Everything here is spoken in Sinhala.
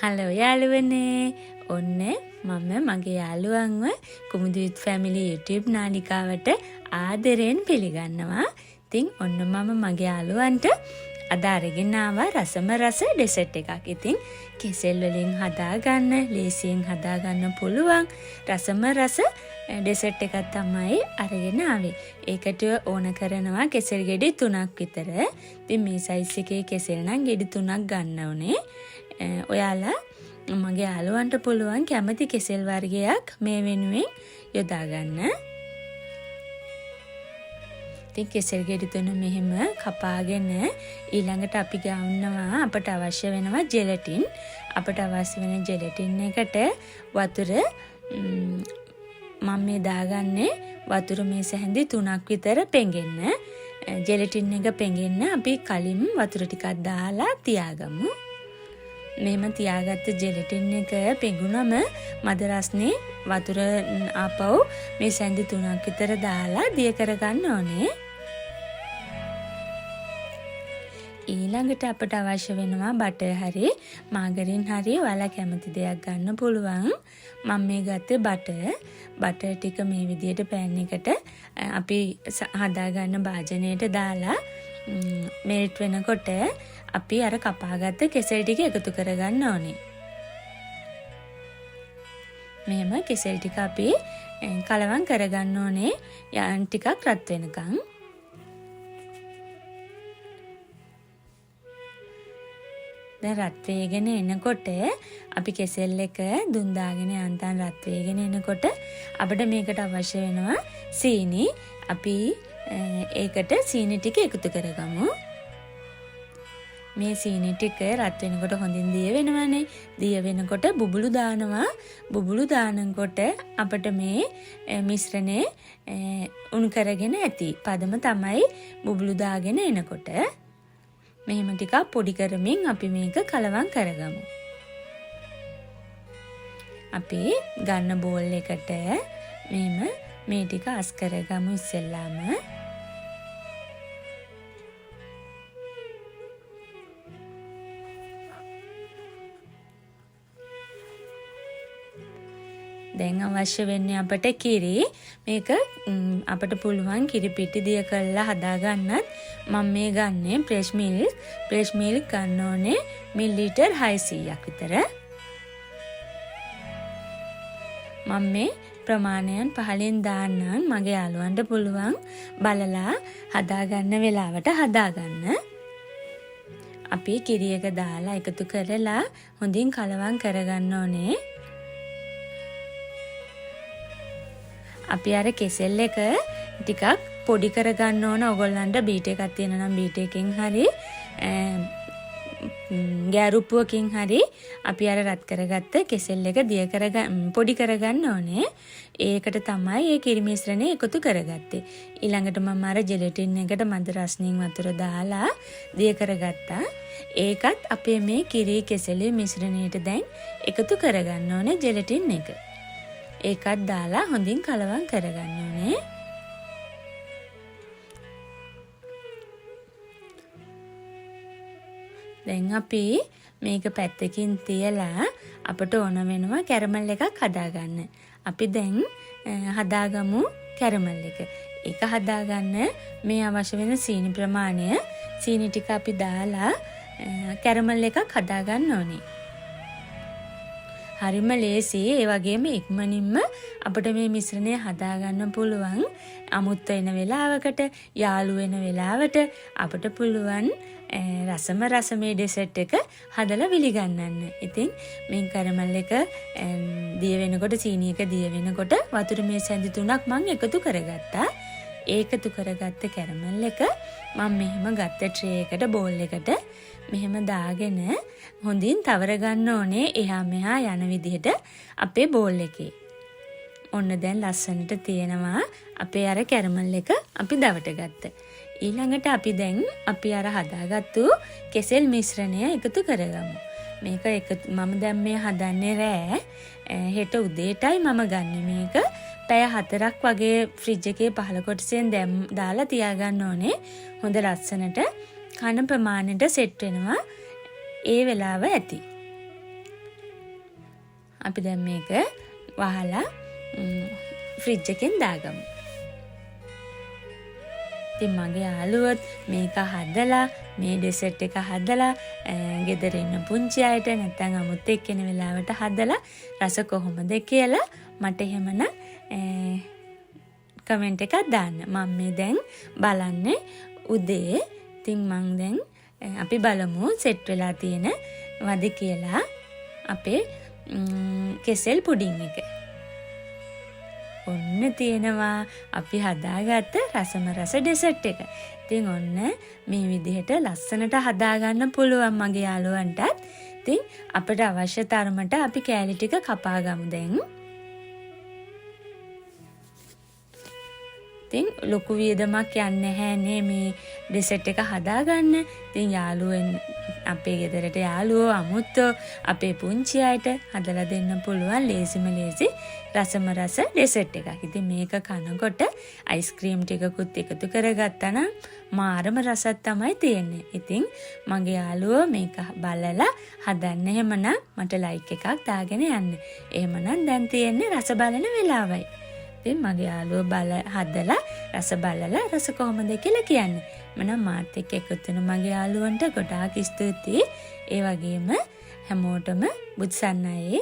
හලෝ යාළුවනේ. ඔන්න මම මගේ යාළුවන්ව කුමුදු විත් ෆැමිලි YouTube නාලිකාවට ආදරයෙන් පිළිගන්නවා. ඉතින් ඔන්න මම මගේ යාළුවන්ට අද අරගෙන ආවා රසම රස ඩෙසර්ට් එකක්. ඉතින් කෙසෙල් වලින් හදාගන්න, ලේසියෙන් හදාගන්න පුළුවන් රසම රස ඩෙසර්ට් එකක් තමයි අරගෙන ආවේ. ඒකට ඕන කරනවා කෙසෙල් ගෙඩි 3ක් විතර. ඉතින් මේ සයිස් එකේ කෙසෙල් නම් ගෙඩි 3ක් ගන්න ඕනේ. ඔයාලා මගේ යාළුවන්ට පුළුවන් කැමති කෙසෙල් වර්ගයක් මේ වෙනුවෙන් යොදා ගන්න. ඉතින් කෙසෙල් ගෙඩි 3 මෙහෙම කපාගෙන ඊළඟට අපි ගන්නවා අපට අවශ්‍ය වෙනවා ජෙලටින්. අපට අවශ්‍ය වෙන ජෙලටින් එකට වතුර මම මේ දාගන්නේ වතුර මේස හැඳි 3ක් විතර පෙඟෙන්න. ජෙලටින් එක පෙඟෙන්න අපි කලින් වතුර ටිකක් දාලා තියාගමු. මෙහෙම තියාගත්ත ජෙලටින් එක පෙඟුනම මද රස්නේ වතුර ආපහු මේ සැඳි 3ක් විතර දාලා දිය කරගන්න ඕනේ. ඊළඟට අපට අවශ්‍ය වෙනවා බටර් හරි මාගරින් හරි ඔයාලා කැමති දෙයක් ගන්න පුළුවන්. මම මේ ගත්තේ බටර් ටික මේ විදිහට පෑන් එකට අපි හදාගන්න භාජනයට දාලා මෙල්ට් වෙනකොට අපි අර කපාගත්ත කෙසෙල් ටික එකතු කරගන්න ඕනේ. මෙහෙම කෙසෙල් ටික අපි කලවම් කරගන්න ඕනේ යන් ටිකක් රත් වෙනකන්. දැන් රත් වේගෙන එනකොට අපි කෙසෙල් එක දුම් දාගෙන යන්තම් රත් වේගෙන එනකොට අපිට මේකට අවශ්‍ය වෙනවා සීනි. අපි ඒකට සීනි ටික එකතු කරගමු. මේ සීනි ටික රත් වෙනකොට හොඳින් දිය වෙනවානේ. දිය වෙනකොට බුබුලු දානවා. බුබුලු දානකොට අපිට මේ මිශ්‍රණය උණු කරගෙන ඇති. පදම තමයි බුබුලු දාගෙන එනකොට. මෙහෙම ටිකක් පොඩි කරමින් අපි මේක කලවම් කරගමු. අපි ගන්න බෝල් එකට මෙහෙම මේ ටික අස් කරගමු ඉස්සෙල්ලාම. දැන් අවශ්‍ය වෙන්නේ අපට කිරි. මේක අපට පුළුවන් කිරි පිටි දිය කරලා හදාගන්නත්. මම මේ ගන්නේ ප්‍රෙෂ් මිල්ක් ගන්න ඕනේ මිලිලීටර් 600ක් විතර. මම මේ ප්‍රමාණයන් පහලින් දාන්නම්. මගේ යාළුවන්ට පුළුවන් බලලා හදාගන්න වෙලාවට හදාගන්න. අපි කිරි එක දාලා එකතු කරලා හොඳින් කලවම් කරගන්න ඕනේ. අපි අර කෙසෙල් එක ටිකක් පොඩි කරගන්න ඕන. ඔයගොල්ලන්ට බීට් එකක් තියෙනවා නම් බීට් එකකින් හරි ගෑරුප්පුවකින් හරි අපි අර රත් කරගත්ත කෙසෙල් එක පොඩි කරගන්න ඕනේ. ඒකට තමයි මේ කිරි මිශ්‍රණය එකතු කරගත්තේ. ඊළඟට මම අර ජෙලටින් එකට මද රස්නින් වතුර දාලා දිය කරගත්තා. ඒකත් අපේ මේ කිරි කෙසෙලි මිශ්‍රණයට දැන් එකතු කරගන්න ඕනේ ජෙලටින් එක. ඒකත් දාලා හොඳින් කලවම් කරගන්න ඕනේ. දැන් අපි මේක පැත්තකින් තියලා අපට ඕන වෙනවා කැරමල් එකක් හදාගන්න. අපි දැන් හදාගමු කැරමල් එක. ඒක හදාගන්න මේ අවශ්‍ය වෙන සීනි ප්‍රමාණය සීනි ටික අපි දාලා කැරමල් එකක් හදාගන්න ඕනේ. හරිම ලේසි. ඒ වගේම ඉක්මනින්ම අපිට මේ මිශ්‍රණය හදාගන්න පුළුවන්. අමුත්ත වෙන වෙලාවකට, යාළු වෙන වෙලාවට අපිට පුළුවන් රසම රස මේ ඩෙසර්ට් එක හදලා විලිගන්නන්න. ඉතින් මේ කැරමල් එක දිය වෙනකොට සීනි එක දිය වෙනකොට වතුර මේ සැඳි 3ක් මම එකතු කරගත්තා. ඒකතු කරගත්ත කැරමල් එක මම මෙහෙම ගත්ත ට්‍රේ එකට බෝල් එකට මෙහෙම දාගෙන හොඳින් තවර ගන්න ඕනේ එහා මෙහා යන විදිහට අපේ බෝල් එකේ. ඔන්න දැන් ලස්සනට තියෙනවා අපේ අර කැරමල් එක අපි දවට ගත්ත. ඊළඟට අපි දැන් අපි අර හදාගත්තු කෙසෙල් මිශ්‍රණය එකතු කරගමු. මේක මම දැන් මේ හදන්නේ රෑ. හෙට උදේටයි මම ගන්නෙ මේක. පැය 4ක් වගේ ෆ්‍රිජ් එකේ පහළ කොටසෙන් දාලා තියාගන්න ඕනේ. හොඳ ලස්සනට කන ප්‍රමාණයට සෙට් වෙනවා. ඒ වෙලාව ඇති. අපි දැන් මේක වහලා ෆ්‍රිජ් එකෙන් දාගමු. ඉතින් මගේ යාළුවොත් මේක හදලා මේ ඩෙසර්ට් එක හදලා ගෙදර ඉන්න පුංචි අයට නැත්නම් අමුත් එක්ක එන වෙලාවට හදලා රස කොහොමද කියලා මට එහෙමනම් කමෙන්ට් එකක් දාන්න. මම මේ දැන් බලන්නේ උදේ. ඉතින් මං දැන් අපි බලමු සෙට් වෙලා තියෙන වද කියලා අපේ කෙසෙල් පුඩින් එක. ඔන්න තියෙනවා අපි හදාගත්ත රසම රස ඩෙසර්ට් එක. ඉතින් ඔන්න මේ විදිහට ලස්සනට හදාගන්න පුළුවන් මගේ යාළුවන්ටත්. ඉතින් අපිට අවශ්‍ය තරමට අපි කෑලි ටික කපා ගමු දැන්. ඉතින් ලොකු වියදමක් යන්නේ නැහැ මේ ඩෙසර්ට් එක හදාගන්න. ඉතින් යාළුවෙන් අපේ ගෙදරට යාළුවෝ අමුත්තෝ අපේ පුංචි අයට හදලා දෙන්න පුළුවන් ලේසිම ලේසි රසම රස ඩෙසර්ට් එකක්. ඉතින් මේක කනකොට අයිස්ක්‍රීම් ටිකකුත් එකතු කරගත්තා නම් මාරම රසක් තමයි තියෙන්නේ. ඉතින් මගේ යාළුවෝ මේක බලලා හදන්න. එහෙමනම් මට ලයික් එකක් දාගෙන යන්න. එහෙමනම් දැන් තියෙන්නේ රස බලන වෙලාවයි. ඉතින් මගේ යාළුවෝ හදලා රස බලලා රස කොහොමද කියලා කියන්නේ. මම මාත් එක්ක එකතු වෙන මගේ යාළුවන්ට ගොඩාක් ස්තුතියි. ඒ වගේම හැමෝටම බුත්සන්නයි.